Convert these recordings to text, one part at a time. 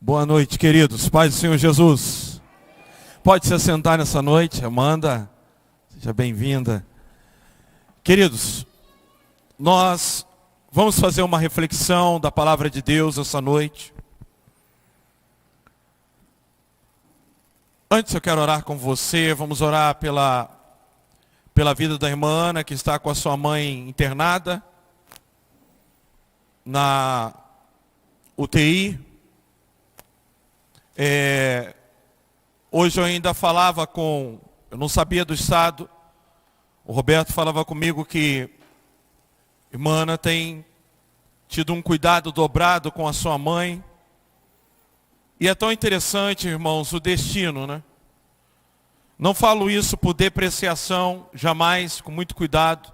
Boa noite, queridos. Paz do Senhor Jesus. Pode se assentar nessa noite, Amanda. Seja bem-vinda. Queridos, nós vamos fazer uma reflexão da palavra de Deus essa noite. Antes eu quero orar com você. Vamos orar pela vida da irmã Ana, que está com a sua mãe internada na UTI. Hoje eu ainda falava eu não sabia do estado, o Roberto falava comigo que a irmã Ana tem tido um cuidado dobrado com a sua mãe. E é tão interessante, irmãos, o destino, né? Não falo isso por depreciação, jamais, com muito cuidado.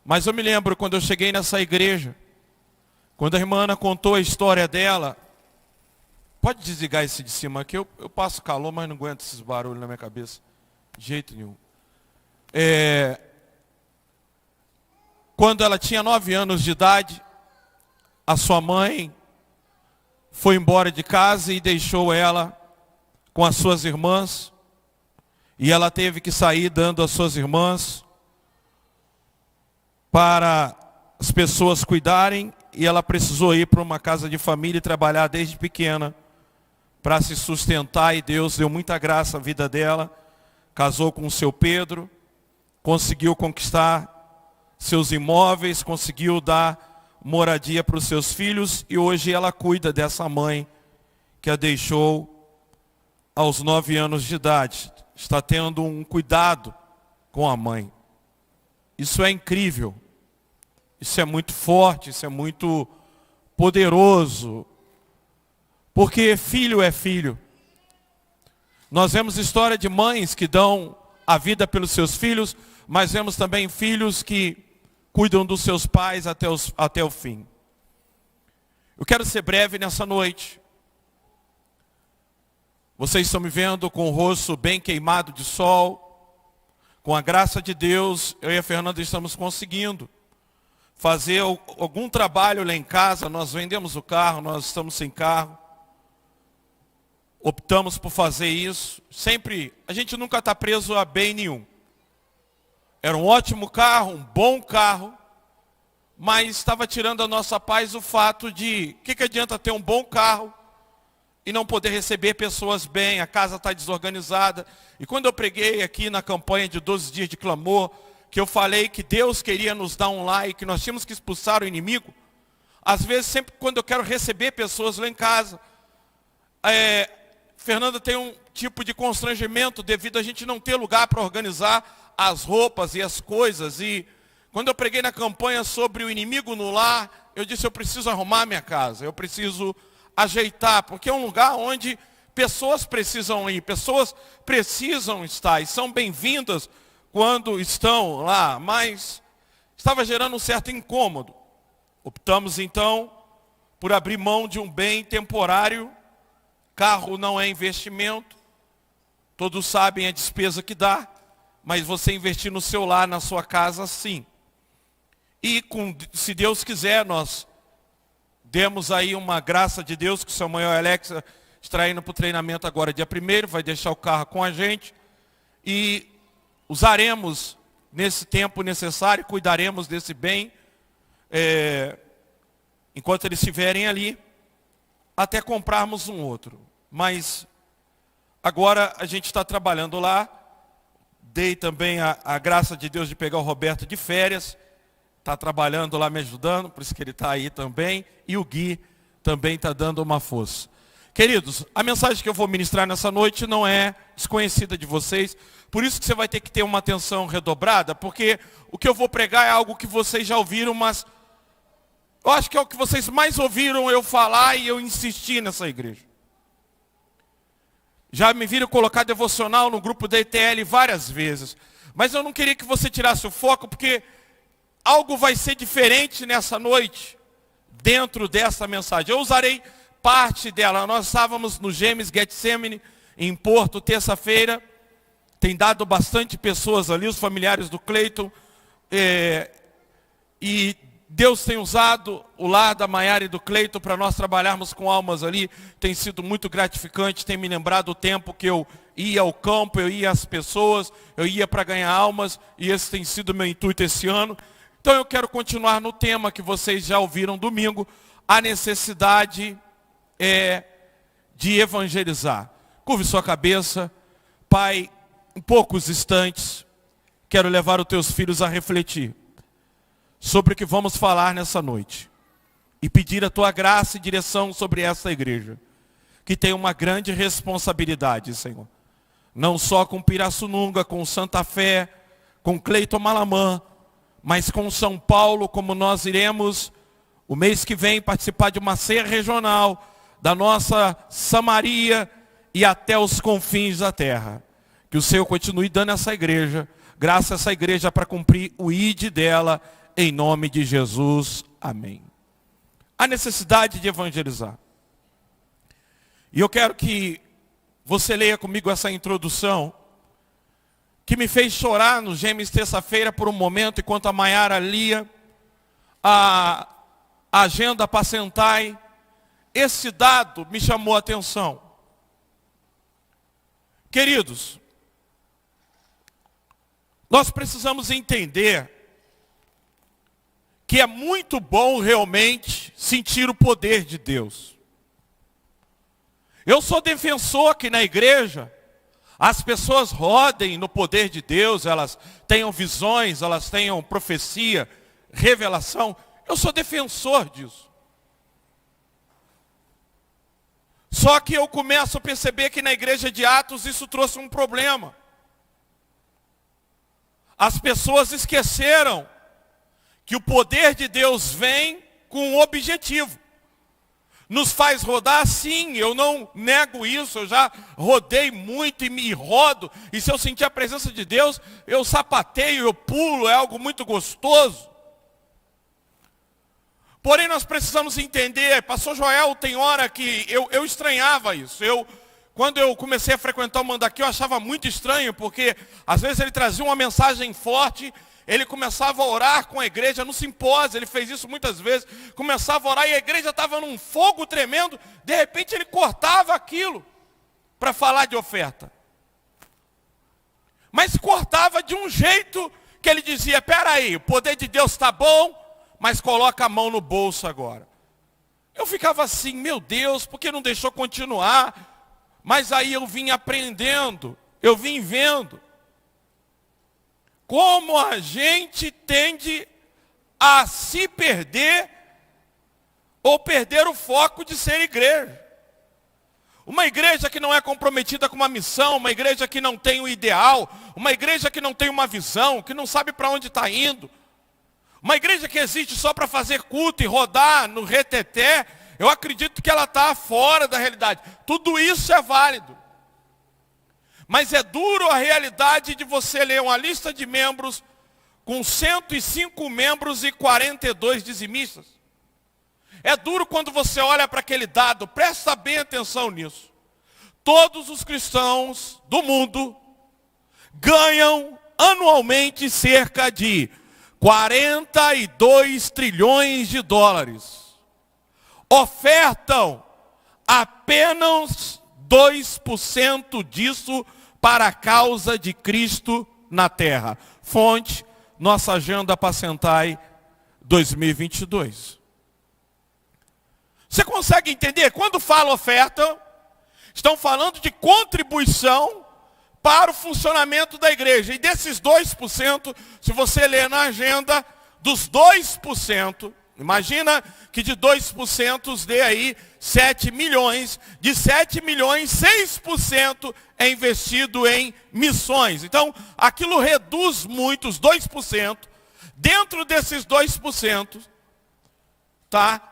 Mas eu me lembro quando eu cheguei nessa igreja, quando a irmã Ana contou a história dela. Pode desligar esse de cima aqui, eu passo calor, mas não aguento esses barulhos na minha cabeça. De jeito nenhum. Quando ela tinha 9 anos de idade, a sua mãe foi embora de casa e deixou ela com as suas irmãs. E ela teve que sair dando às suas irmãs para as pessoas cuidarem. E ela precisou ir para uma casa de família e trabalhar desde pequena para se sustentar, e Deus deu muita graça à vida dela. Casou com o seu Pedro, conseguiu conquistar seus imóveis, conseguiu dar moradia para os seus filhos, e hoje ela cuida dessa mãe que a deixou aos 9 anos de idade. Está tendo um cuidado com a mãe. Isso é incrível, isso é muito forte, isso é muito poderoso. Porque filho é filho. Nós vemos história de mães que dão a vida pelos seus filhos, mas vemos também filhos que cuidam dos seus pais até o fim. Eu quero ser breve nessa noite. Vocês estão me vendo com o rosto bem queimado de sol. Com a graça de Deus, eu e a Fernanda estamos conseguindo fazer algum trabalho lá em casa. Nós vendemos o carro, nós estamos sem carro. Optamos por fazer isso. Sempre, a gente nunca está preso a bem nenhum. Era um ótimo carro, um bom carro, mas estava tirando a nossa paz o fato de que adianta ter um bom carro e não poder receber pessoas bem, a casa está desorganizada. E quando eu preguei aqui na campanha de 12 dias de clamor, que eu falei que Deus queria nos dar um lar e que nós tínhamos que expulsar o inimigo, às vezes, sempre quando eu quero receber pessoas lá em casa, Fernanda tem um tipo de constrangimento devido a gente não ter lugar para organizar as roupas e as coisas. E quando eu preguei na campanha sobre o inimigo no lar, eu disse: eu preciso arrumar minha casa, eu preciso ajeitar, porque é um lugar onde pessoas precisam ir, pessoas precisam estar e são bem-vindas quando estão lá, mas estava gerando um certo incômodo. Optamos então por abrir mão de um bem temporário. Carro não é investimento, todos sabem a despesa que dá, mas você investir no seu lar, na sua casa, sim. E se Deus quiser, nós demos aí uma graça de Deus, que o Samuel e a Alexa está indo para o treinamento agora dia 1º, vai deixar o carro com a gente, e usaremos nesse tempo necessário, cuidaremos desse bem, enquanto eles estiverem ali, até comprarmos um outro. Mas agora a gente está trabalhando lá. Dei também a graça de Deus de pegar o Roberto de férias. Está trabalhando lá, me ajudando, por isso que ele está aí também. E o Gui também está dando uma força. Queridos, a mensagem que eu vou ministrar nessa noite não é desconhecida de vocês. Por isso que você vai ter que ter uma atenção redobrada, porque o que eu vou pregar é algo que vocês já ouviram, mas eu acho que é o que vocês mais ouviram eu falar e eu insisti nessa igreja. Já me viram colocar devocional no grupo da ETL várias vezes. Mas eu não queria que você tirasse o foco, porque algo vai ser diferente nessa noite, dentro dessa mensagem. Eu usarei parte dela. Nós estávamos no Gêmeos Getsemane, em Porto, terça-feira. Tem dado bastante pessoas ali, os familiares do Cleiton. E Deus tem usado o lar da Maiara e do Cleito para nós trabalharmos com almas ali. Tem sido muito gratificante, tem me lembrado o tempo que eu ia ao campo, eu ia às pessoas, eu ia para ganhar almas, e esse tem sido o meu intuito esse ano. Então eu quero continuar no tema que vocês já ouviram domingo, a necessidade de evangelizar. Curve sua cabeça. Pai, em poucos instantes, quero levar os teus filhos a refletir sobre o que vamos falar nessa noite. E pedir a tua graça e direção sobre essa igreja, que tem uma grande responsabilidade, Senhor. Não só com Pirassununga, com Santa Fé, com Cleiton Malamã, mas com São Paulo, como nós iremos, o mês que vem, participar de uma ceia regional da nossa Samaria e até os confins da terra. Que o Senhor continue dando a essa igreja, graça a essa igreja para cumprir o ID dela, em nome de Jesus. Amém. A necessidade de evangelizar. E eu quero que você leia comigo essa introdução, que me fez chorar no Gêmeos terça-feira por um momento, enquanto a Maiara lia a agenda Apacentai. Esse dado me chamou a atenção. Queridos, nós precisamos entender que é muito bom realmente sentir o poder de Deus. Eu sou defensor que na igreja as pessoas rodem no poder de Deus, elas tenham visões, elas tenham profecia, revelação. Eu sou defensor disso. Só que eu começo a perceber que na igreja de Atos isso trouxe um problema. As pessoas esqueceram que o poder de Deus vem com um objetivo. Nos faz rodar, sim, eu não nego isso, eu já rodei muito e me rodo, e se eu sentir a presença de Deus, eu sapateio, eu pulo, é algo muito gostoso. Porém, nós precisamos entender, pastor Joel, tem hora que eu estranhava isso. Quando eu comecei a frequentar o Mandaqui, eu achava muito estranho, porque às vezes ele trazia uma mensagem forte, ele começava a orar com a igreja no simpósio, ele fez isso muitas vezes, começava a orar e a igreja estava num fogo tremendo, de repente ele cortava aquilo para falar de oferta. Mas cortava de um jeito que ele dizia, peraí, o poder de Deus está bom, mas coloca a mão no bolso agora. Eu ficava assim, meu Deus, por que não deixou continuar? Mas aí eu vim aprendendo, eu vim vendo como a gente tende a se perder ou perder o foco de ser igreja. Uma igreja que não é comprometida com uma missão, uma igreja que não tem um ideal, uma igreja que não tem uma visão, que não sabe para onde está indo. Uma igreja que existe só para fazer culto e rodar no reteté, eu acredito que ela está fora da realidade. Tudo isso é válido. Mas é duro a realidade de você ler uma lista de membros com 105 membros e 42 dizimistas. É duro quando você olha para aquele dado, presta bem atenção nisso. Todos os cristãos do mundo ganham anualmente cerca de 42 trilhões de dólares. Ofertam apenas 2% disso para a causa de Cristo na terra. Fonte, nossa agenda Apacentai 2022. Você consegue entender? Quando fala oferta, estão falando de contribuição para o funcionamento da igreja. E desses 2%, se você ler na agenda, dos 2%, imagina que de 2% dê aí 7 milhões. De 7 milhões, 6% é investido em missões. Então, aquilo reduz muito os 2%. Dentro desses 2%, tá?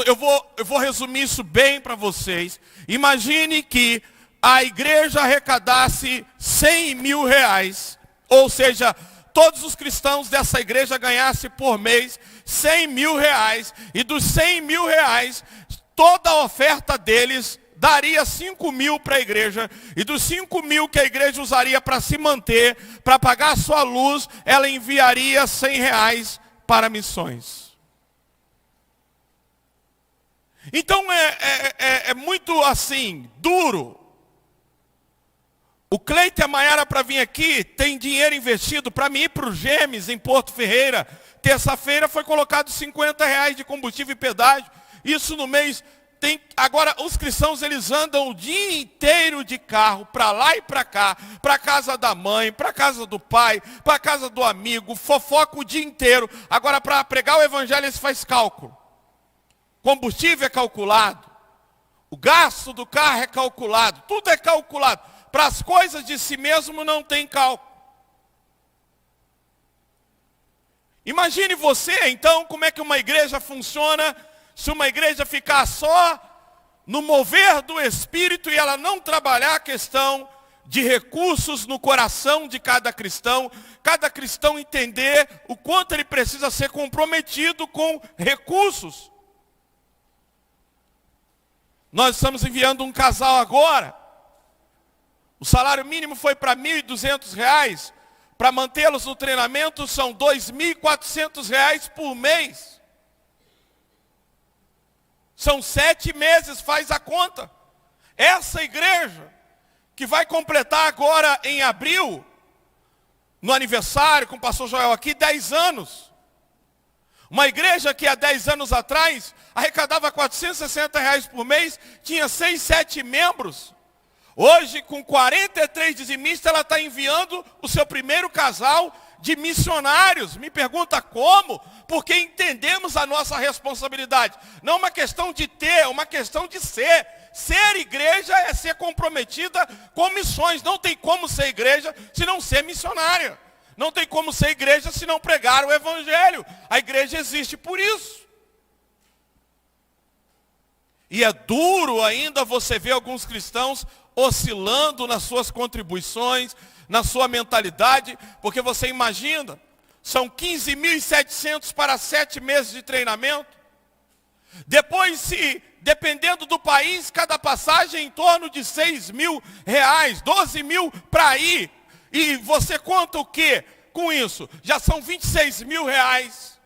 Eu vou resumir isso bem para vocês. Imagine que a igreja arrecadasse 100 mil reais, ou seja, todos os cristãos dessa igreja ganhassem por mês 100 mil reais, e dos 100 mil reais, toda a oferta deles daria 5 mil para a igreja, e dos 5 mil que a igreja usaria para se manter, para pagar a sua luz, ela enviaria 100 reais para missões. Então é muito assim, duro. O Cleiton e a Maiara, para vir aqui, tem dinheiro investido para mim ir para o Gemes, em Porto Ferreira. Terça-feira foi colocado R$50 de combustível e pedágio. Isso no mês tem. Agora, os cristãos, eles andam o dia inteiro de carro, para lá e para cá, para a casa da mãe, para a casa do pai, para a casa do amigo, fofoca o dia inteiro. Agora, para pregar o evangelho, eles fazem cálculo. Combustível é calculado. O gasto do carro é calculado. Tudo é calculado. Para as coisas de si mesmo não tem cálculo. Imagine você, então, como é que uma igreja funciona se uma igreja ficar só no mover do Espírito e ela não trabalhar a questão de recursos no coração de cada cristão entender o quanto ele precisa ser comprometido com recursos. Nós estamos enviando um casal agora. O salário mínimo foi para R$1.200. Para mantê-los no treinamento são R$2.400 por mês. São 7 meses, faz a conta. Essa igreja, que vai completar agora em abril, no aniversário com o pastor Joel aqui, 10 anos. Uma igreja que há 10 anos atrás arrecadava R$460 por mês, tinha 6, 7 membros. Hoje, com 43 dizimistas, ela está enviando o seu primeiro casal de missionários. Me pergunta como? Porque entendemos a nossa responsabilidade. Não é uma questão de ter, é uma questão de ser. Ser igreja é ser comprometida com missões. Não tem como ser igreja se não ser missionária. Não tem como ser igreja se não pregar o evangelho. A igreja existe por isso. E é duro ainda você ver alguns cristãos oscilando nas suas contribuições, na sua mentalidade, porque você imagina, são 15.700 para 7 meses de treinamento. Depois, se dependendo do país, cada passagem em torno de R$6.000, 12 mil para ir. E você conta o quê com isso? Já são R$26.000.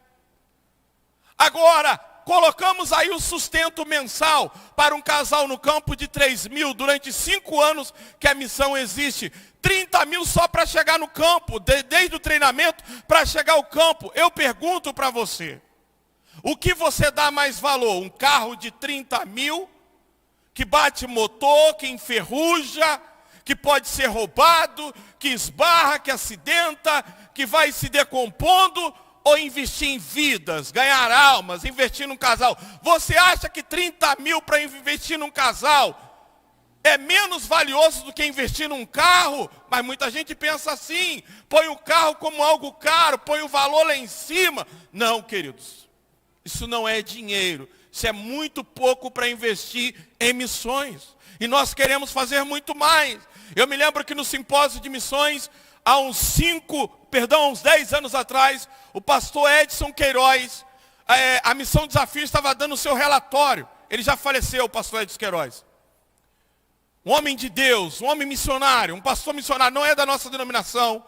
Agora, colocamos aí o sustento mensal para um casal no campo de 3.000 durante 5 anos que a missão existe. 30.000 só para chegar no campo, desde o treinamento para chegar ao campo. Eu pergunto para você, o que você dá mais valor? Um carro de 30.000, que bate motor, que enferruja, que pode ser roubado, que esbarra, que acidenta, que vai se decompondo, ou investir em vidas, ganhar almas, investir num casal? Você acha que 30.000 para investir num casal é menos valioso do que investir num carro? Mas muita gente pensa assim, põe o carro como algo caro, põe o valor lá em cima. Não, queridos, isso não é dinheiro, isso é muito pouco para investir em missões. E nós queremos fazer muito mais. Eu me lembro que no simpósio de missões, há uns 10 anos atrás, o pastor Edson Queiroz, a Missão Desafio estava dando o seu relatório. Ele já faleceu, o pastor Edson Queiroz. Um homem de Deus, um homem missionário, um pastor missionário, não é da nossa denominação,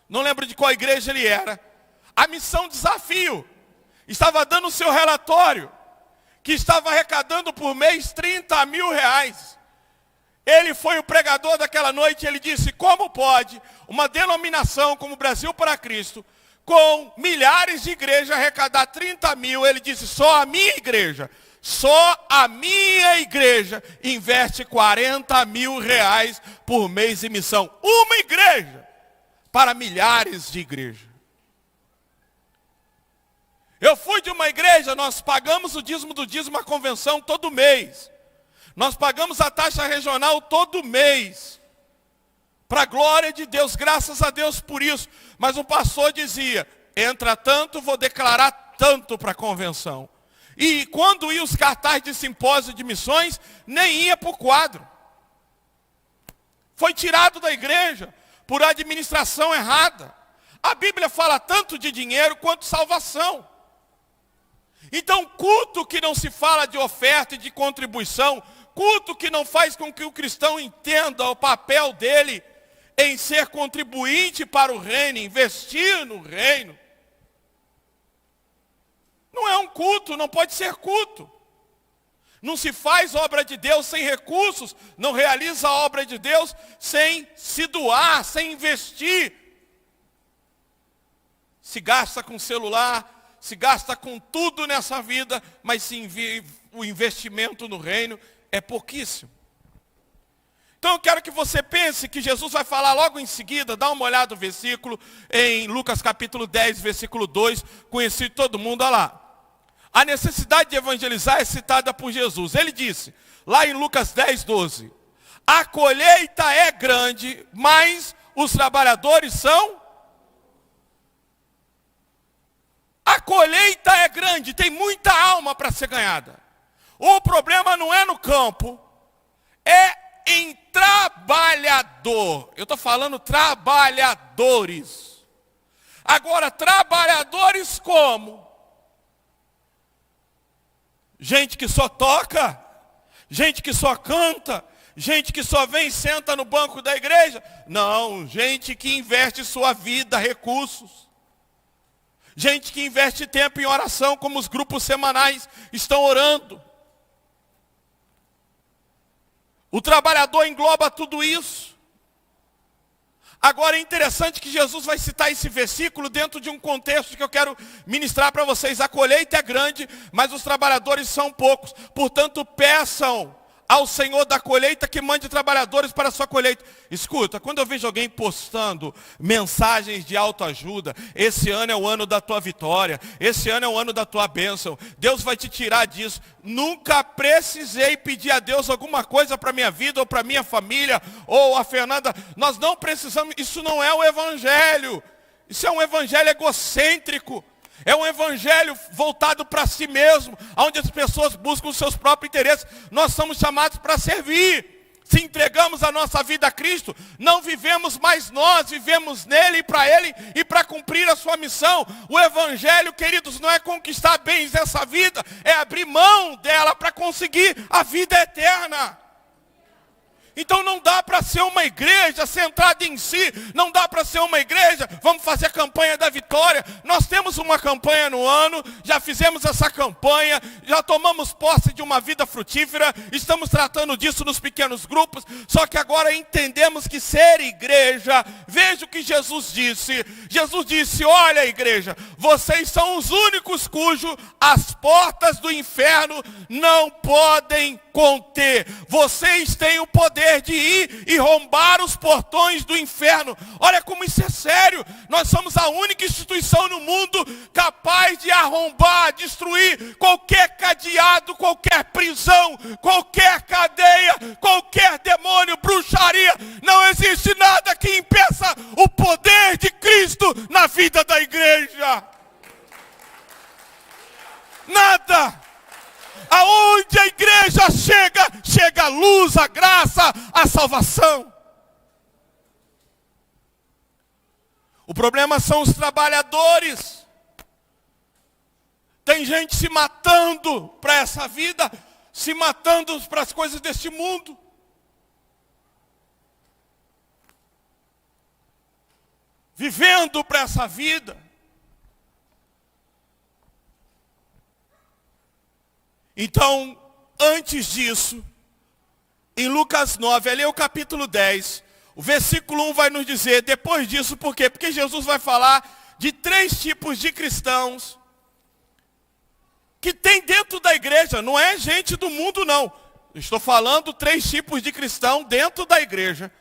não lembro de qual igreja ele era. A Missão Desafio estava dando o seu relatório, que estava arrecadando por mês R$30.000. Ele foi o pregador daquela noite e ele disse, como pode uma denominação como Brasil para Cristo, com milhares de igrejas, arrecadar 30.000? Ele disse, só a minha igreja investe R$40.000 por mês em missão. Uma igreja para milhares de igrejas. Eu fui de uma igreja, nós pagamos o dízimo do dízimo à convenção todo mês. Nós pagamos a taxa regional todo mês. Para a glória de Deus, graças a Deus por isso. Mas o pastor dizia, entra tanto, vou declarar tanto para a convenção. E quando ia os cartazes de simpósio de missões, nem ia para o quadro. Foi tirado da igreja por administração errada. A Bíblia fala tanto de dinheiro quanto salvação. Então, culto que não se fala de oferta e de contribuição, culto que não faz com que o cristão entenda o papel dele em ser contribuinte para o reino, investir no reino, não é um culto, não pode ser culto. Não se faz obra de Deus sem recursos, não realiza a obra de Deus sem se doar, sem investir. Se gasta com celular, se gasta com tudo nessa vida, mas o investimento no reino é pouquíssimo. Então eu quero que você pense que Jesus vai falar logo em seguida, dá uma olhada no versículo, em Lucas capítulo 10, versículo 2, conhecido todo mundo, olha lá. A necessidade de evangelizar é citada por Jesus. Ele disse, lá em Lucas 10, 12, a colheita é grande, mas os trabalhadores são... A colheita é grande, tem muita alma para ser ganhada. O problema não é no campo, é em trabalhador. Eu estou falando trabalhadores. Agora, trabalhadores como? Gente que só toca, gente que só canta, gente que só vem e senta no banco da igreja. Não, gente que investe sua vida, recursos. Gente que investe tempo em oração, como os grupos semanais estão orando. O trabalhador engloba tudo isso. Agora é interessante que Jesus vai citar esse versículo dentro de um contexto que eu quero ministrar para vocês. A colheita é grande, mas os trabalhadores são poucos. Portanto, peçam ao Senhor da colheita que mande trabalhadores para a sua colheita. Escuta, quando eu vejo alguém postando mensagens de autoajuda, esse ano é o ano da tua vitória, esse ano é o ano da tua bênção, Deus vai te tirar disso. Nunca precisei pedir a Deus alguma coisa para a minha vida, ou para a minha família, ou a Fernanda. Nós não precisamos, isso não é o evangelho. Isso é um evangelho egocêntrico. É um evangelho voltado para si mesmo, onde as pessoas buscam os seus próprios interesses. Nós somos chamados para servir. Se entregamos a nossa vida a Cristo, não vivemos mais nós, vivemos nele e para ele e para cumprir a sua missão. O evangelho, queridos, não é conquistar bens dessa vida, é abrir mão dela para conseguir a vida eterna. Então não dá para ser uma igreja centrada em si, não dá para ser uma igreja, vamos fazer a campanha da vitória. Nós temos uma campanha no ano, já fizemos essa campanha, já tomamos posse de uma vida frutífera, estamos tratando disso nos pequenos grupos, só que agora entendemos que ser igreja, veja o que Jesus disse, olha igreja, vocês são os únicos cujo as portas do inferno não podem conter, vocês têm o poder de ir e rombar os portões do inferno. Olha como isso é sério. Nós somos a única instituição no mundo capaz de arrombar, destruir qualquer cadeado, qualquer prisão, qualquer cadeia, qualquer demônio, bruxaria. Não existe nada que impeça o poder de Cristo na vida da igreja. Nada. Aonde a igreja chega a luz, a graça, a salvação. O problema são os trabalhadores. Tem gente se matando para essa vida, se matando para as coisas deste mundo. Vivendo para essa vida. Então, antes disso, em Lucas 9, ali é o capítulo 10, o versículo 1 vai nos dizer, depois disso, por quê? Porque Jesus vai falar de 3 tipos de cristãos que tem dentro da igreja, não é gente do mundo não. Estou falando 3 tipos de cristão dentro da igreja,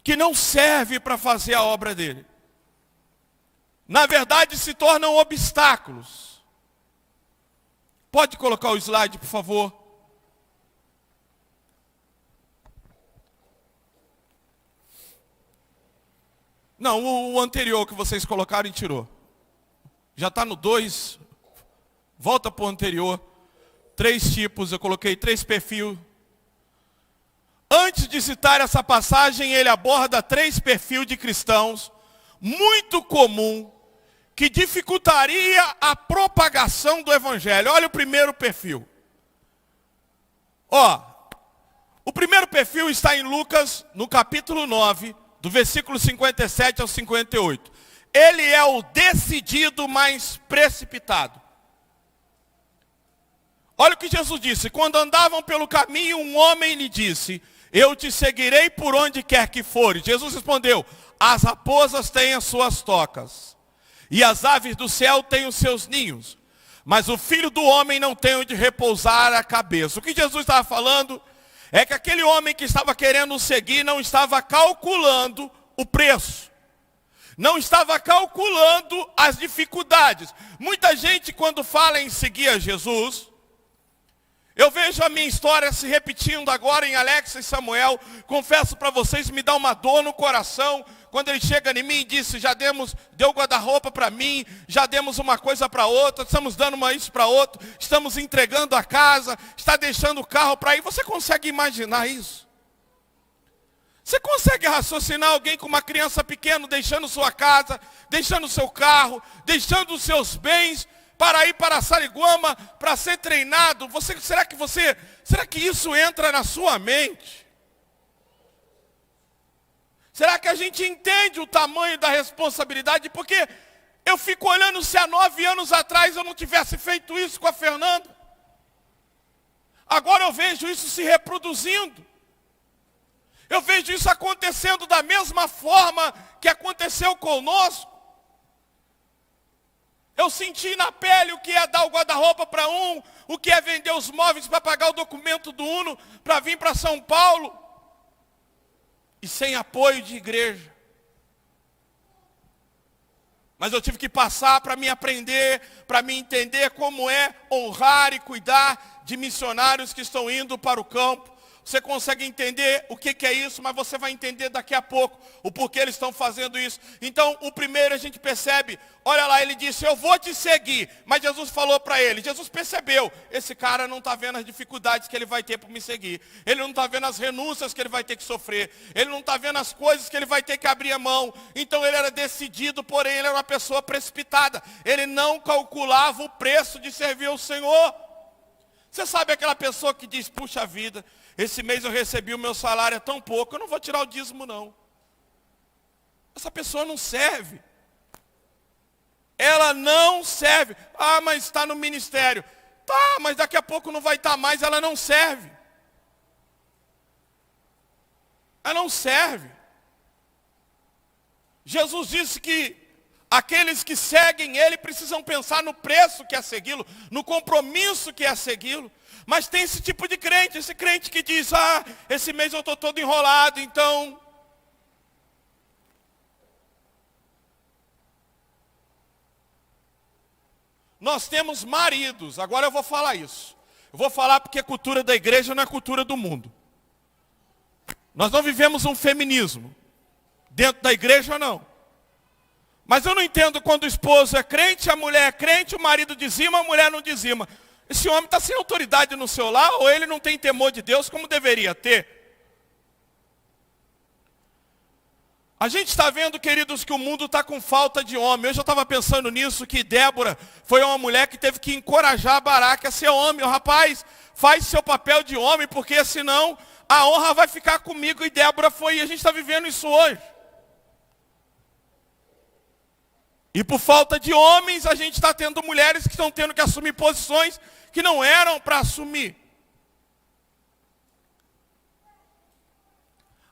que não serve para fazer a obra dele. Na verdade, se tornam obstáculos. Pode colocar o slide, por favor. Não, o anterior que vocês colocaram e tirou. Já está no 2. Volta para o anterior. 3 tipos, eu coloquei 3 perfis. Antes de citar essa passagem, ele aborda 3 perfis de cristãos, muito comum, que dificultaria a propagação do evangelho. Olha o primeiro perfil. O primeiro perfil está em Lucas, no capítulo 9, do versículo 57 ao 58. Ele é o decidido mais precipitado. Olha o que Jesus disse. Quando andavam pelo caminho, um homem lhe disse: eu te seguirei por onde quer que fores. Jesus respondeu: as raposas têm as suas tocas, e as aves do céu têm os seus ninhos, mas o filho do homem não tem onde repousar a cabeça. O que Jesus estava falando é que aquele homem que estava querendo seguir não estava calculando o preço. Não estava calculando as dificuldades. Muita gente, quando fala em seguir a Jesus, eu vejo a minha história se repetindo agora em Alex e Samuel. Confesso para vocês, me dá uma dor no coração quando ele chega em mim e disse: deu guarda-roupa para mim, já demos uma coisa para outra, estamos dando isso para outro, estamos entregando a casa, está deixando o carro para ir. Você consegue imaginar isso? Você consegue raciocinar alguém com uma criança pequena deixando sua casa, deixando seu carro, deixando os seus bens para ir para Sariguama, para ser treinado? Será que isso entra na sua mente? Será que a gente entende o tamanho da responsabilidade? Porque eu fico olhando se há 9 anos atrás eu não tivesse feito isso com a Fernanda. Agora eu vejo isso se reproduzindo. Eu vejo isso acontecendo da mesma forma que aconteceu conosco. Eu senti na pele o que é dar o guarda-roupa para um, o que é vender os móveis para pagar o documento do Uno, para vir para São Paulo. E sem apoio de igreja. Mas eu tive que passar para me aprender, para me entender como é honrar e cuidar de missionários que estão indo para o campo. Você consegue entender o que é isso, mas você vai entender daqui a pouco o porquê eles estão fazendo isso. Então, o primeiro a gente percebe, olha lá, ele disse: eu vou te seguir. Mas Jesus falou para ele, Jesus percebeu, esse cara não está vendo as dificuldades que ele vai ter para me seguir. Ele não está vendo as renúncias que ele vai ter que sofrer. Ele não está vendo as coisas que ele vai ter que abrir a mão. Então ele era decidido, porém ele era uma pessoa precipitada. Ele não calculava o preço de servir ao Senhor. Você sabe aquela pessoa que diz: puxa vida, esse mês eu recebi o meu salário, é tão pouco, eu não vou tirar o dízimo não. Essa pessoa não serve. Ela não serve. Ah, mas está no ministério. Tá, mas daqui a pouco não vai estar mais, ela não serve. Ela não serve. Jesus disse que aqueles que seguem Ele precisam pensar no preço que é segui-lo, no compromisso que é segui-lo. Mas tem esse tipo de crente, esse crente que diz: ah, esse mês eu estou todo enrolado, então... Nós temos maridos, agora eu vou falar isso. Eu vou falar porque a cultura da igreja não é a cultura do mundo. Nós não vivemos um feminismo. Dentro da igreja, não. Mas eu não entendo quando o esposo é crente, a mulher é crente, o marido dizima, a mulher não dizima. Esse homem está sem autoridade no seu lar, ou ele não tem temor de Deus como deveria ter? A gente está vendo, queridos, que o mundo está com falta de homem. Eu já estava pensando nisso, que Débora foi uma mulher que teve que encorajar Baraque a ser homem. O rapaz, faz seu papel de homem, porque senão a honra vai ficar comigo. E Débora foi, e a gente está vivendo isso hoje. E por falta de homens, a gente está tendo mulheres que estão tendo que assumir posições que não eram para assumir.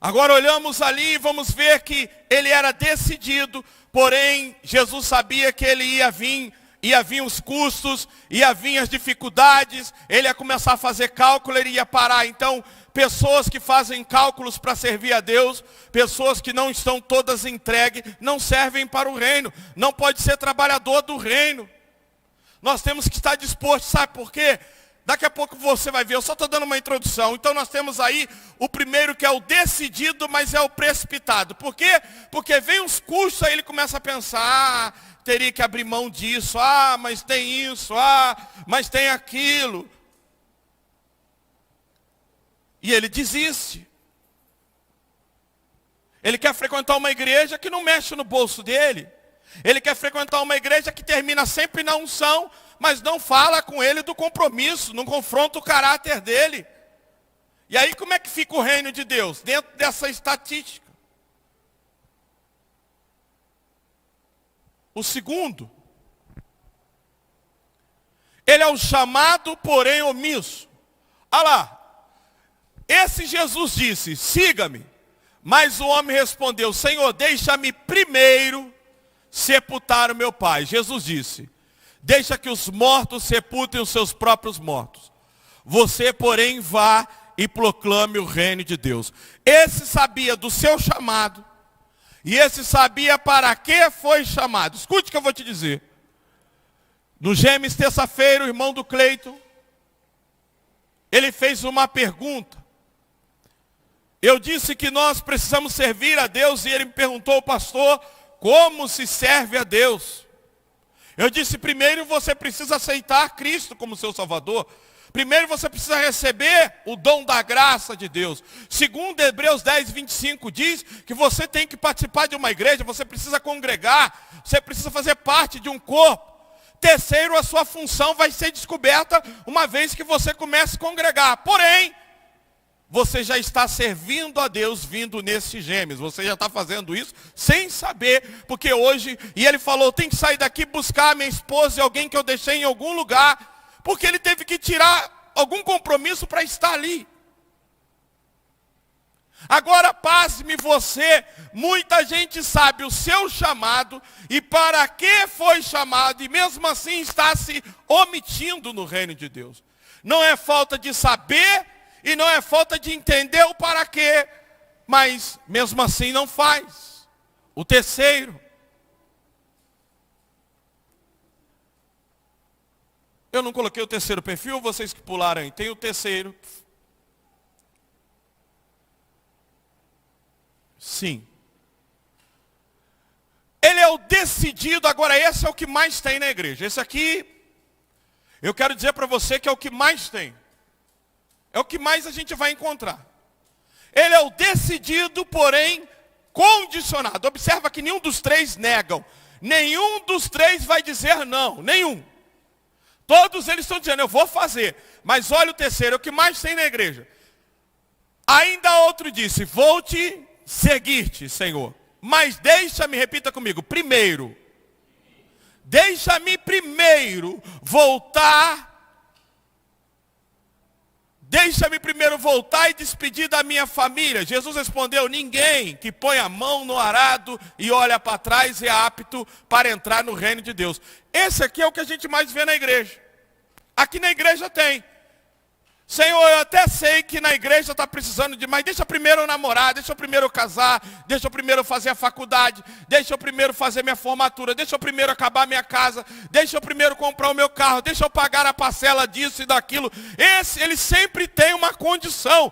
Agora olhamos ali e vamos ver que ele era decidido, porém Jesus sabia que ele ia vir os custos, ia vir as dificuldades, ele ia começar a fazer cálculo, ele ia parar. Então, pessoas que fazem cálculos para servir a Deus, pessoas que não estão todas entregues, não servem para o reino, não pode ser trabalhador do reino. Nós temos que estar dispostos, sabe por quê? Daqui a pouco você vai ver, eu só estou dando uma introdução. Então nós temos aí o primeiro, que é o decidido, mas é o precipitado. Por quê? Porque vem os custos, aí ele começa a pensar: ah, teria que abrir mão disso, ah, mas tem isso, ah, mas tem aquilo. E ele desiste. Ele quer frequentar uma igreja que não mexe no bolso dele. Ele quer frequentar uma igreja que termina sempre na unção, mas não fala com ele do compromisso, não confronta o caráter dele. E aí como é que fica o reino de Deus? Dentro dessa estatística. O segundo, Ele é o chamado, porém omisso. Olha lá, esse Jesus disse, siga-me. Mas o homem respondeu, Senhor, deixa-me primeiro sepultar o meu pai. Jesus disse, deixa que os mortos sepultem os seus próprios mortos. Você, porém, vá e proclame o reino de Deus. Esse sabia do seu chamado. E esse sabia para que foi chamado. Escute o que eu vou te dizer. No Gêmeos, terça-feira, o irmão do Cleiton, ele fez uma pergunta. Eu disse que nós precisamos servir a Deus e ele me perguntou, pastor, como se serve a Deus? Eu disse, primeiro você precisa aceitar Cristo como seu Salvador. Primeiro você precisa receber o dom da graça de Deus. Segundo Hebreus 10, 25 diz que você tem que participar de uma igreja, você precisa congregar, você precisa fazer parte de um corpo. Terceiro, a sua função vai ser descoberta uma vez que você comece a congregar. Porém, você já está servindo a Deus vindo nesses Gêmeos. Você já está fazendo isso sem saber, porque hoje, e ele falou, tem que sair daqui buscar a minha esposa e alguém que eu deixei em algum lugar, porque ele teve que tirar algum compromisso para estar ali. Agora, pasme você, muita gente sabe o seu chamado e para que foi chamado, e mesmo assim está se omitindo no reino de Deus. Não é falta de saber e não é falta de entender o para quê, mas mesmo assim não faz. O terceiro. Eu não coloquei o terceiro perfil, vocês que pularam aí. Tem o terceiro. Sim. Ele é o decidido, agora esse é o que mais tem na igreja. Esse aqui, eu quero dizer para você que é o que mais tem. É o que mais a gente vai encontrar. Ele é o decidido, porém condicionado. Observa que nenhum dos três negam. Nenhum dos três vai dizer não. Nenhum. Todos eles estão dizendo, eu vou fazer. Mas olha o terceiro, é o que mais tem na igreja. Ainda outro disse, vou te seguir-te, Senhor. Mas deixa-me, repita comigo, primeiro. Deixa-me primeiro voltar. Deixa-me primeiro voltar e despedir da minha família. Jesus respondeu, ninguém que põe a mão no arado e olha para trás é apto para entrar no reino de Deus. Esse aqui é o que a gente mais vê na igreja. Aqui na igreja tem. Senhor, eu até sei que na igreja está precisando de mais. Deixa eu primeiro namorar, deixa eu primeiro casar, deixa eu primeiro fazer a faculdade, deixa eu primeiro fazer minha formatura, deixa eu primeiro acabar minha casa, deixa eu primeiro comprar o meu carro, deixa eu pagar a parcela disso e daquilo. Ele sempre tem uma condição.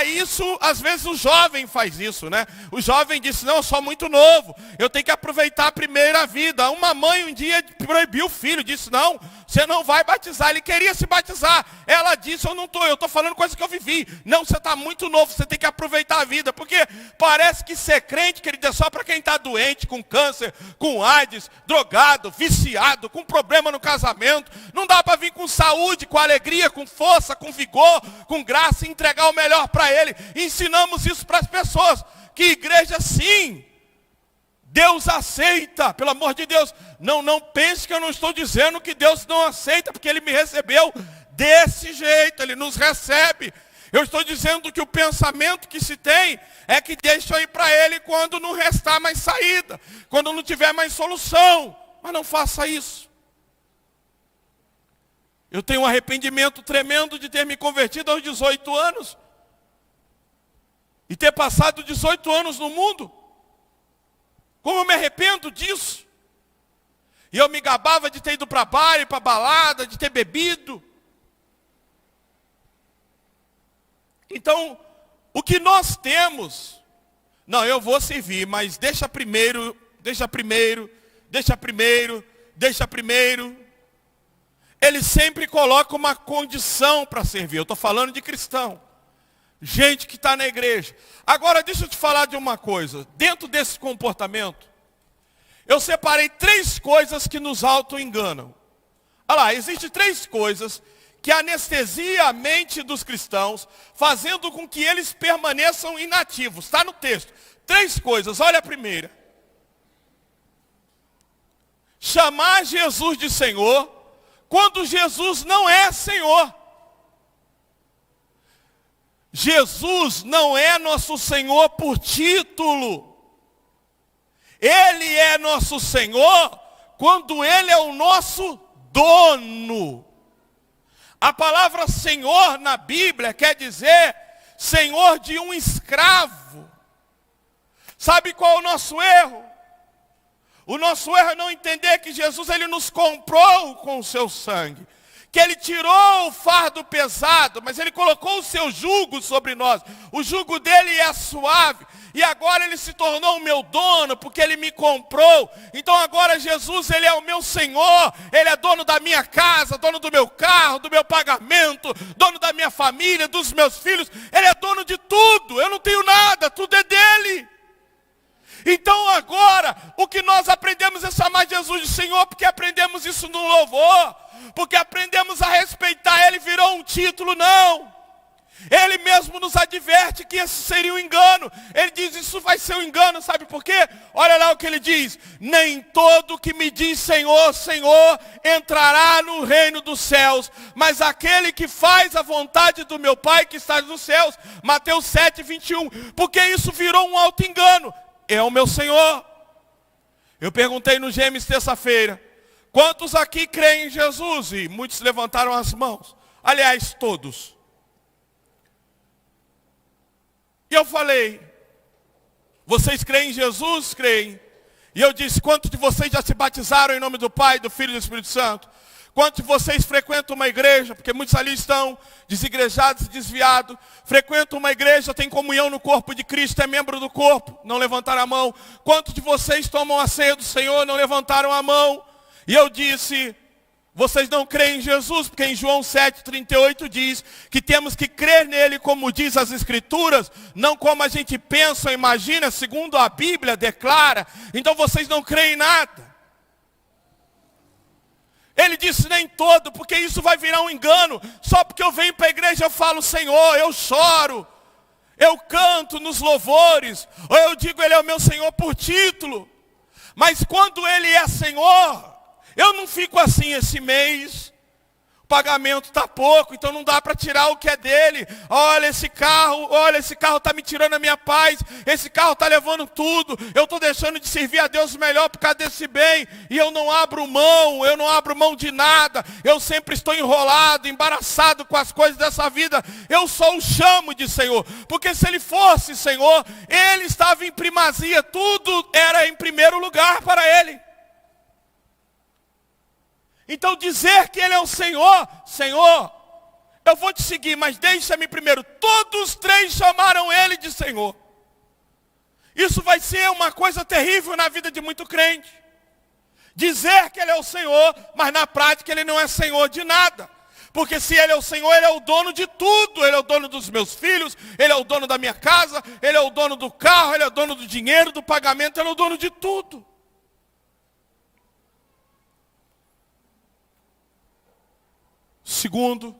Isso, às vezes o jovem faz isso, né? O jovem disse, não, eu sou muito novo, eu tenho que aproveitar a primeira vida. Uma mãe um dia proibiu o filho, disse, não, você não vai batizar. Ele queria se batizar. Ela disse, eu estou falando coisa que eu vivi. Não, você está muito novo, você tem que aproveitar a vida. Porque parece que ser crente, querido, é só para quem está doente, com câncer, com AIDS, drogado, viciado, com problema no casamento. Não dá para vir com saúde, com alegria, com força, com vigor, com graça e entregar o melhor para Ele. Ensinamos isso para as pessoas. Que igreja sim, Deus aceita, pelo amor de Deus. Não pense que eu não estou dizendo que Deus não aceita, porque Ele me recebeu desse jeito, Ele nos recebe. Eu estou dizendo que o pensamento que se tem é que deixa eu ir para Ele quando não restar mais saída, quando não tiver mais solução. Mas não faça isso. Eu tenho um arrependimento tremendo de ter me convertido aos 18 anos. E ter passado 18 anos no mundo. Como eu me arrependo disso. E eu me gabava de ter ido para bar e para balada, de ter bebido. Então, o que nós temos, não, eu vou servir, mas deixa primeiro. Ele sempre coloca uma condição para servir. Eu estou falando de cristão. Gente que está na igreja. Agora, deixa eu te falar de uma coisa. Dentro desse comportamento, eu separei 3 coisas que nos auto-enganam. Olha lá, existem 3 coisas que anestesia a mente dos cristãos, fazendo com que eles permaneçam inativos. Está no texto. 3 coisas, olha a primeira. Chamar Jesus de Senhor, quando Jesus não é Senhor. Jesus não é nosso Senhor por título. Ele é nosso Senhor quando Ele é o nosso dono. A palavra Senhor na Bíblia quer dizer Senhor de um escravo. Sabe qual é o nosso erro? O nosso erro é não entender que Jesus Ele nos comprou com o seu sangue. Que Ele tirou o fardo pesado, mas Ele colocou o seu jugo sobre nós. O jugo dele é suave. E agora Ele se tornou o meu dono, porque Ele me comprou. Então agora Jesus, Ele é o meu Senhor. Ele é dono da minha casa, dono do meu carro, do meu pagamento, dono da minha família, dos meus filhos. Ele é dono de tudo. Eu não tenho nada, tudo é dele. Então agora, o que nós aprendemos é chamar Jesus de Senhor, porque aprendemos isso no louvor. Porque aprendemos a respeitar Ele, virou um título, não. Ele mesmo nos adverte que esse seria um engano. Ele diz, isso vai ser um engano, sabe por quê? Olha lá o que ele diz. Nem todo que me diz Senhor, Senhor, entrará no reino dos céus, mas aquele que faz a vontade do meu Pai que está nos céus. Mateus 7:21. Porque isso virou um auto-engano. É o meu Senhor. Eu perguntei no Gêmeos terça-feira, quantos aqui creem em Jesus? E muitos levantaram as mãos. Aliás, todos. E eu falei, vocês creem em Jesus? Creem. E eu disse, quantos de vocês já se batizaram em nome do Pai, do Filho e do Espírito Santo? Quantos de vocês frequentam uma igreja? Porque muitos ali estão desigrejados e desviados. Frequentam uma igreja, tem comunhão no corpo de Cristo, é membro do corpo. Não levantaram a mão. Quantos de vocês tomam a ceia do Senhor? Não levantaram a mão. E eu disse, vocês não creem em Jesus? Porque em João 7:38 diz que temos que crer nele como diz as Escrituras, não como a gente pensa ou imagina, segundo a Bíblia declara. Então vocês não creem em nada. Ele disse nem todo, porque isso vai virar um engano. Só porque eu venho para a igreja eu falo Senhor, eu choro, eu canto nos louvores, ou eu digo Ele é o meu Senhor por título. Mas quando Ele é Senhor, eu não fico assim esse mês. O pagamento está pouco, então não dá para tirar o que é dele. Olha esse carro está me tirando a minha paz. Esse carro está levando tudo. Eu estou deixando de servir a Deus melhor por causa desse bem. E eu não abro mão de nada. Eu sempre estou enrolado, embaraçado com as coisas dessa vida. Eu só o chamo de Senhor. Porque se Ele fosse Senhor, Ele estava em primazia. Tudo era em primeiro lugar para Ele. Então dizer que Ele é o Senhor, Senhor, eu vou te seguir, mas deixa-me primeiro. Todos três chamaram Ele de Senhor. Isso vai ser uma coisa terrível na vida de muito crente. Dizer que Ele é o Senhor, mas na prática Ele não é Senhor de nada. Porque se Ele é o Senhor, Ele é o dono de tudo. Ele é o dono dos meus filhos, Ele é o dono da minha casa, Ele é o dono do carro, Ele é o dono do dinheiro, do pagamento, Ele é o dono de tudo. Segundo,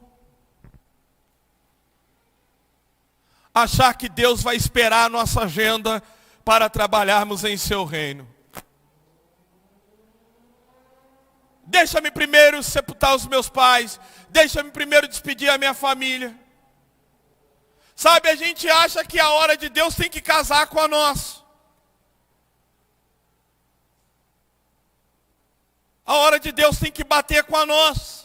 achar que Deus vai esperar a nossa agenda para trabalharmos em seu reino. Deixa-me primeiro sepultar os meus pais. Deixa-me primeiro despedir a minha família. Sabe, a gente acha que a hora de Deus tem que casar com a nossa. A hora de Deus tem que bater com a nossa.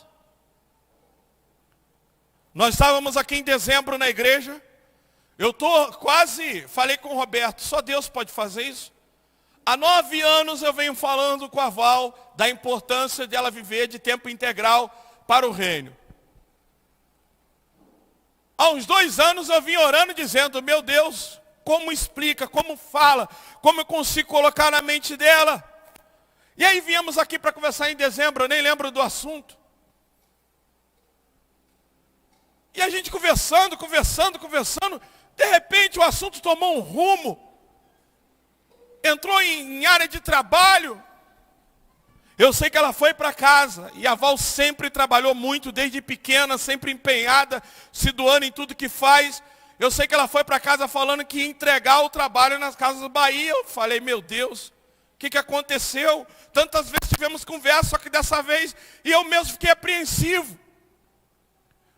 Nós estávamos aqui em dezembro na igreja. Eu falei com o Roberto, só Deus pode fazer isso. Há 9 anos eu venho falando com a Val da importância de ela viver de tempo integral para o reino. Há uns 2 anos eu vim orando dizendo, meu Deus, como explica, como fala, como eu consigo colocar na mente dela. E aí viemos aqui para conversar em dezembro, eu nem lembro do assunto. E a gente conversando, de repente o assunto tomou um rumo. Entrou em área de trabalho. Eu sei que ela foi para casa. E a Val sempre trabalhou muito, desde pequena, sempre empenhada, se doando em tudo que faz. Eu sei que ela foi para casa falando que ia entregar o trabalho nas Casas Bahia. Eu falei, meu Deus, que aconteceu? Tantas vezes tivemos conversa, só que dessa vez, e eu mesmo fiquei apreensivo.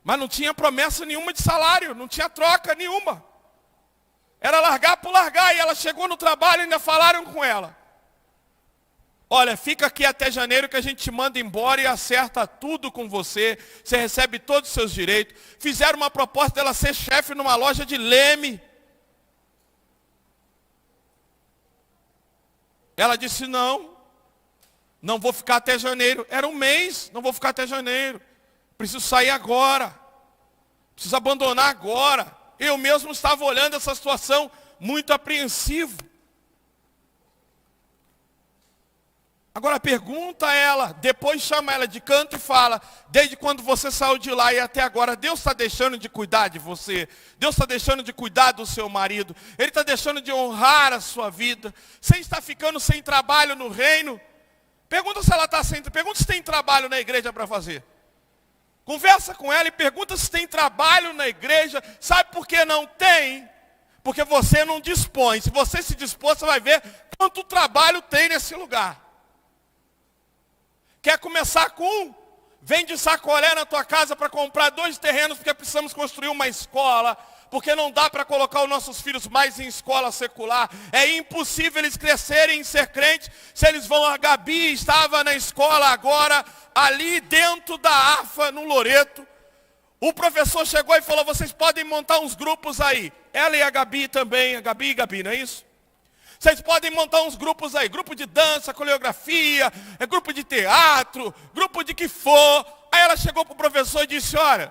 Mas não tinha promessa nenhuma de salário, não tinha troca nenhuma. Era largar por largar, e ela chegou no trabalho e ainda falaram com ela. Olha, fica aqui até janeiro que a gente te manda embora e acerta tudo com você. Você recebe todos os seus direitos. Fizeram uma proposta dela ser chefe numa loja de Leme. Ela disse, não vou ficar até janeiro. Era um mês, não vou ficar até janeiro. Preciso sair agora. Preciso abandonar agora. Eu mesmo estava olhando essa situação muito apreensivo. Agora pergunta a ela, depois chama ela de canto e fala, desde quando você saiu de lá e até agora, Deus está deixando de cuidar de você? Deus está deixando de cuidar do seu marido? Ele está deixando de honrar a sua vida? Você está ficando sem trabalho no reino? Pergunta se ela está sem, pergunta se tem trabalho na igreja para fazer. Conversa com ela e pergunta se tem trabalho na igreja. Sabe por que não tem? Porque você não dispõe. Se você se dispor, você vai ver quanto trabalho tem nesse lugar. Quer começar com um? Vem de sacolé na tua casa para comprar 2 terrenos, porque precisamos construir uma escola, porque não dá para colocar os nossos filhos mais em escola secular. É impossível eles crescerem em ser crentes, se eles vão. A Gabi estava na escola agora, ali dentro da AFA, no Loreto. O professor chegou e falou, vocês podem montar uns grupos aí. Ela e a Gabi também, a Gabi e Gabi, não é isso? Vocês podem montar uns grupos aí, grupo de dança, coreografia, grupo de teatro, grupo de que for. Aí ela chegou para o professor e disse, olha,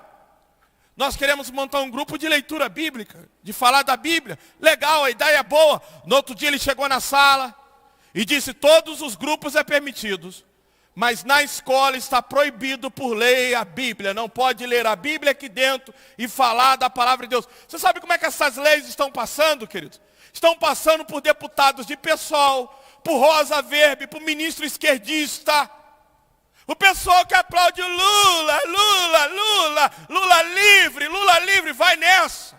nós queremos montar um grupo de leitura bíblica, de falar da Bíblia. Legal, a ideia é boa. No outro dia ele chegou na sala e disse, todos os grupos é permitidos, mas na escola está proibido por lei a Bíblia. Não pode ler a Bíblia aqui dentro e falar da palavra de Deus. Você sabe como é que essas leis estão passando, queridos? Estão passando por deputados de PSOL, por Rosa Weber, por ministro esquerdista. O pessoal que aplaude Lula, Lula, Lula, Lula livre, vai nessa.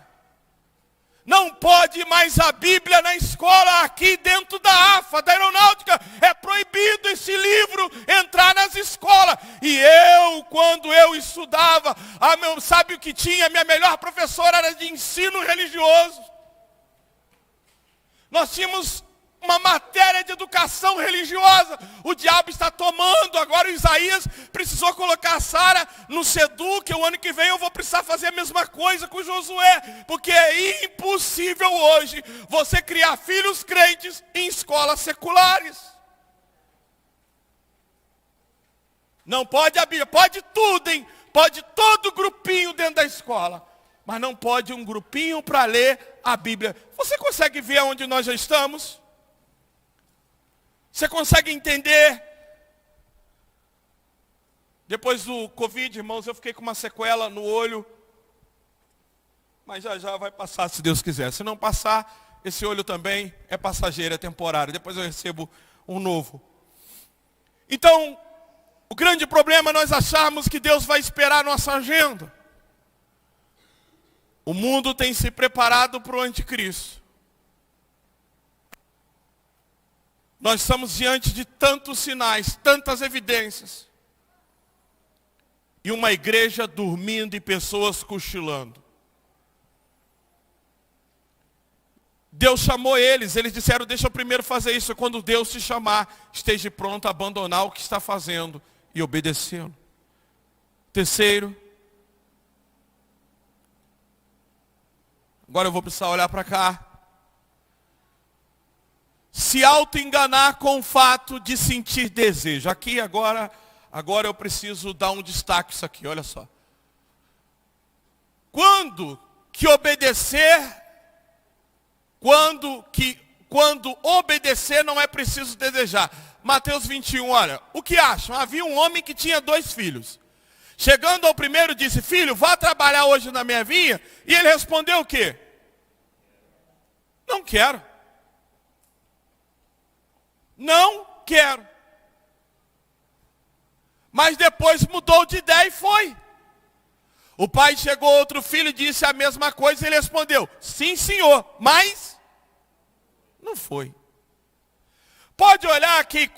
Não pode mais a Bíblia na escola, aqui dentro da AFA, da Aeronáutica. É proibido esse livro entrar nas escolas. E eu, quando eu estudava, sabe o que tinha? Minha melhor professora era de ensino religioso. Nós tínhamos uma matéria de educação religiosa. O diabo está tomando. Agora o Isaías precisou colocar a Sara no Seduc. O ano que vem eu vou precisar fazer a mesma coisa com Josué. Porque é impossível hoje você criar filhos crentes em escolas seculares. Não pode a Bíblia. Pode tudo, hein? Pode todo grupinho dentro da escola. Mas não pode um grupinho para ler a Bíblia. Você consegue ver onde nós já estamos? Você consegue entender? Depois do Covid, irmãos, eu fiquei com uma sequela no olho. Mas já vai passar, se Deus quiser. Se não passar, esse olho também é passageiro, é temporário. Depois eu recebo um novo. Então, o grande problema é nós acharmos que Deus vai esperar a nossa agenda. O mundo tem se preparado para o anticristo. Nós estamos diante de tantos sinais, tantas evidências. E uma igreja dormindo e pessoas cochilando. Deus chamou eles disseram, deixa eu primeiro fazer isso. Quando Deus te chamar, esteja pronto a abandonar o que está fazendo e obedecê-lo. Terceiro, agora eu vou precisar olhar para cá. Se auto-enganar com o fato de sentir desejo. Aqui agora eu preciso dar um destaque isso aqui, olha só. Quando obedecer não é preciso desejar. Mateus 21, olha, o que acham? Havia um homem que tinha 2 filhos. Chegando ao primeiro disse, filho, vá trabalhar hoje na minha vinha. E ele respondeu o quê? Não quero. Não quero. Mas depois mudou de ideia e foi. O pai chegou, outro filho, disse a mesma coisa e ele respondeu, sim senhor, mas não foi. Pode olhar aqui,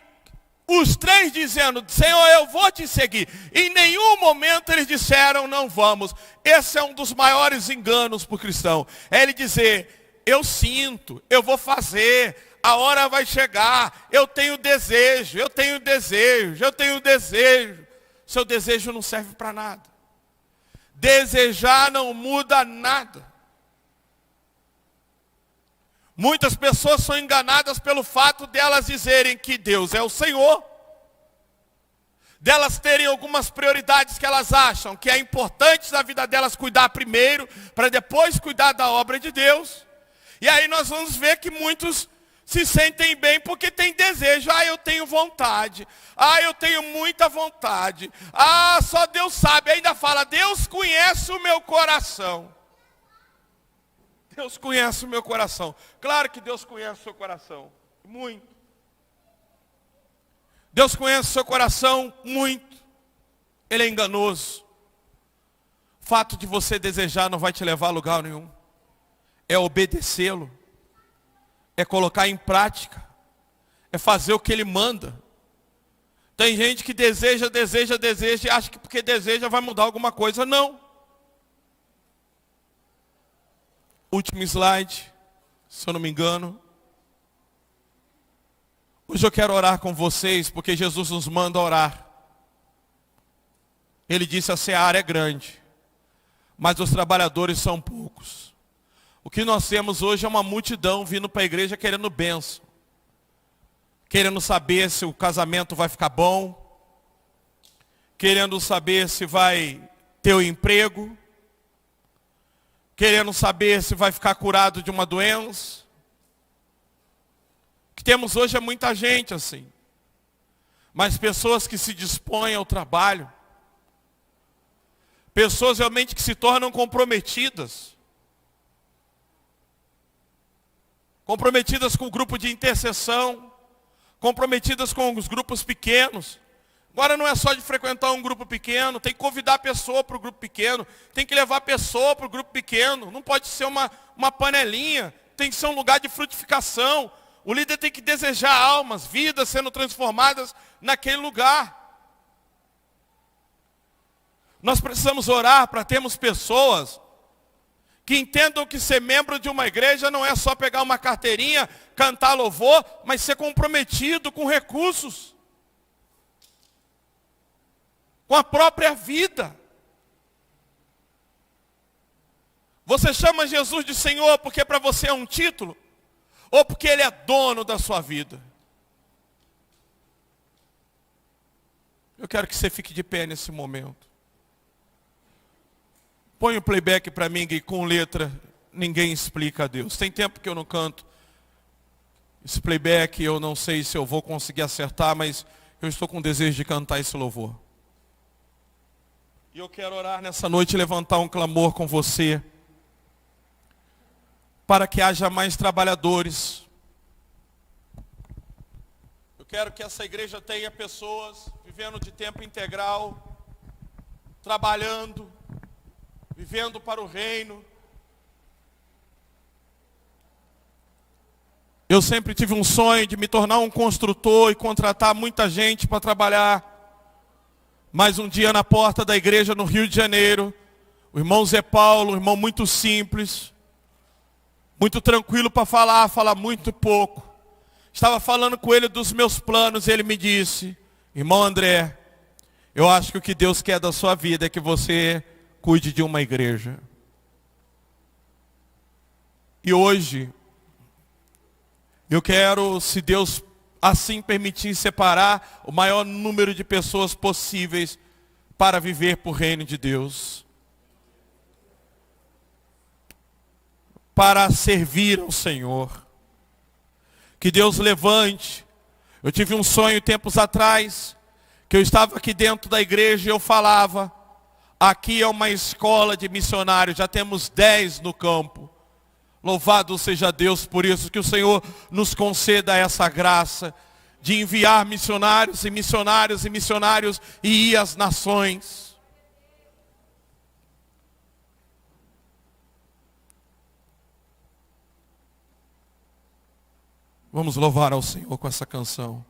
os três dizendo, Senhor, eu vou te seguir. Em nenhum momento eles disseram, não vamos. Esse é um dos maiores enganos para o cristão. É ele dizer, eu sinto, eu vou fazer, a hora vai chegar, eu tenho desejo, eu tenho desejo, eu tenho desejo. Seu desejo não serve para nada. Desejar não muda nada. Muitas pessoas são enganadas pelo fato delas dizerem que Deus é o Senhor, delas terem algumas prioridades que elas acham que é importante na vida delas cuidar primeiro, para depois cuidar da obra de Deus. E aí nós vamos ver que muitos se sentem bem porque têm desejo. Ah, eu tenho vontade. Ah, eu tenho muita vontade. Ah, só Deus sabe. Ainda fala, Deus conhece o meu coração. Deus conhece o meu coração. Claro que Deus conhece o seu coração. Muito. Deus conhece o seu coração muito. Ele é enganoso. O fato de você desejar não vai te levar a lugar nenhum. É obedecê-lo. É colocar em prática. É fazer o que ele manda. Tem gente que deseja e acha que porque deseja vai mudar alguma coisa. Não. Último slide, se eu não me engano. Hoje eu quero orar com vocês, porque Jesus nos manda orar. Ele disse, a seara é grande, mas os trabalhadores são poucos. O que nós temos hoje é uma multidão vindo para a igreja querendo bênção. Querendo saber se o casamento vai ficar bom. Querendo saber se vai ter o emprego. Querendo saber se vai ficar curado de uma doença. O que temos hoje é muita gente assim. Mas pessoas que se dispõem ao trabalho. Pessoas realmente que se tornam comprometidas. Comprometidas com o grupo de intercessão. Comprometidas com os grupos pequenos. Agora não é só de frequentar um grupo pequeno, tem que convidar a pessoa para o grupo pequeno, tem que levar a pessoa para o grupo pequeno, não pode ser uma panelinha, tem que ser um lugar de frutificação. O líder tem que desejar almas, vidas sendo transformadas naquele lugar. Nós precisamos orar para termos pessoas que entendam que ser membro de uma igreja não é só pegar uma carteirinha, cantar louvor, mas ser comprometido com recursos. Com a própria vida. Você chama Jesus de Senhor porque para você é um título? Ou porque Ele é dono da sua vida? Eu quero que você fique de pé nesse momento. Põe o playback para mim, que com letra ninguém explica a Deus. Tem tempo que eu não canto esse playback, eu não sei se eu vou conseguir acertar, mas eu estou com desejo de cantar esse louvor. E eu quero orar nessa noite e levantar um clamor com você, para que haja mais trabalhadores. Eu quero que essa igreja tenha pessoas vivendo de tempo integral, trabalhando, vivendo para o reino. Eu sempre tive um sonho de me tornar um construtor e contratar muita gente para trabalhar. Mas um dia na porta da igreja no Rio de Janeiro, o irmão Zé Paulo, um irmão muito simples, muito tranquilo para falar, fala muito pouco. Estava falando com ele dos meus planos e ele me disse, irmão André, eu acho que o que Deus quer da sua vida é que você cuide de uma igreja. E hoje, eu quero, se Deus assim permitir, separar o maior número de pessoas possíveis para viver por reino de Deus. Para servir ao Senhor. Que Deus levante. Eu tive um sonho tempos atrás, que eu estava aqui dentro da igreja e eu falava, aqui é uma escola de missionários, já temos 10 no campo. Louvado seja Deus por isso, que o Senhor nos conceda essa graça de enviar missionários e missionários e missionários e ir às nações. Vamos louvar ao Senhor com essa canção.